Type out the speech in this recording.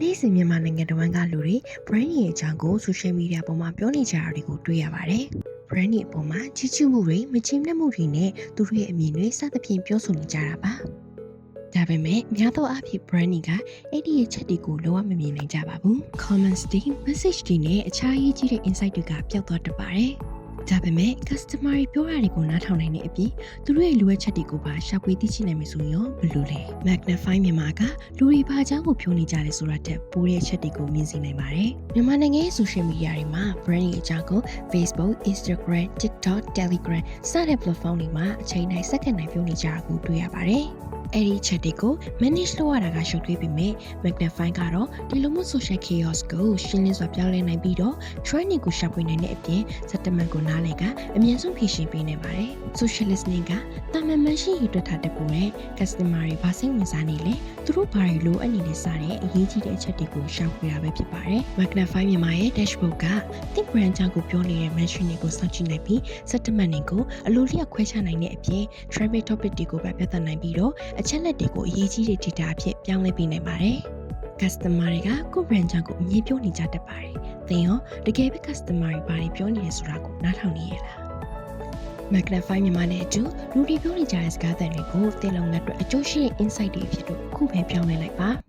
နေ့စဉ်မြန်မာနိုင်ငံတဝန်းကလူတွေ brand ရဲ့အကြောင်းကို social media ပေါ်မှာပြောနေကြတာတွေကိုတွေ့ရပါတယ်။ brand ရဲ့အပေါ်မှာချီးကျူးမှုတွေမချီးမြှင့်မှုတွေနဲ့သူတို့ရဲ့အမြင်တွေစသဖြင့်ပြောဆိုနေကြတာပါ။ဒါပေမဲ့အများသောအားဖြင့် brand တွေကအဲ့ဒီရဲ့ချက်တွေကိုလုံးဝမမြင်နိုင်ကြပါဘူး။ comments တွေ message တွေနဲ့အခြားရေးကြီးတဲ့ insight တွေကပျောက်သွားတတ်ပါတယ်။ဒါပေမဲ့ customer တွေပြောတာတွေကိုနားထောင်နိုင်တဲ့အပြင်သူတို့ရဲ့လိုအပ်ချက်တွေကိုပါရှာဖွေသိရှိနိုင်မယ်ဆိုရင်ဘယ်လိုလဲ Magnify မြန်မာကလူတွေဘာကြောင့်ကိုပြောနေကြလဲဆိုတာတက်ပိုးတဲ့အချက်တွေကိုမြင်သိနိုင်ပါတယ်မြန်မာနိုင်ငံရဲ့ social media တွေမှာ brand ရဲ့အကြောင်းကို Facebook, Instagram, TikTok, Telegram စတဲ့ platform တွေမှာအချိန်တိုင်းစက္ကန့်တိုင်းပြောနေကြတာကိုတွေ့ရပါတယ်အဲ့ဒီချက်တွေကို manage လုပ်ရတာကရှုပ်ထွေးပေမဲ့ Magnify ကတော့ဒီလိုမျိုး social chaos ကိုရှင်းလင်းစွာပြောင်းလဲနိုင်ပြီးတော့ training ကိုရှာဖွေနိုင်တဲ့အပြင် settlement ကိုနားလည်ကအမြင့်ဆုံးဖြည့်ရှင်းပေးနေပါတယ်။ social listening ကတာမန်မှန်ရှိရတွက်ထားတဲ့ပုံနဲ့ customer တွေဘာစိတ်ဝင်စားနေလဲသူတို့ဘာတွေလိုအပ်နေလဲစတဲ့အရေးကြီးတဲ့အချက်တွေကိုရှာဖွေတာပဲဖြစ်ပါတယ်။ Magnify မြန်မာရဲ့ dashboard က think brand ကြောင့်ကိုပြောနေတဲ့ mention တွေကိုစောင့်ကြည့်နိုင်ပြီး settlement တွေကိုအလိုလျောက်ခွဲခြားနိုင်တဲ့အပြင် traffic topic တွေကိုပဲပြသနိုင်ပြီးတော့အချက်လက်တွေကိုအရေးကြီးတဲ့ data အဖြစ်ပြောင်းလဲပေးနိုင်ပါတယ်။ customer တွေကကို brand ကြောင့်ကိုအမြင်ပြောနေကြတတ်ပါတယ်။သင်ရောတကယ်ပဲ customer တွေဘာတွေပြောနေလဲဆိုတာကိုနားထောင်နေရလား။ Magnify မြန်မာနဲ့အတူလူတွေပြောနေကြတဲ့စကားသံတွေကိုသင်လုံငတ်အတွက်အကျိုးရှိတဲ့ insight တွေအဖြစ်တို့အခုပဲပြောင်းလဲလိုက်ပါ။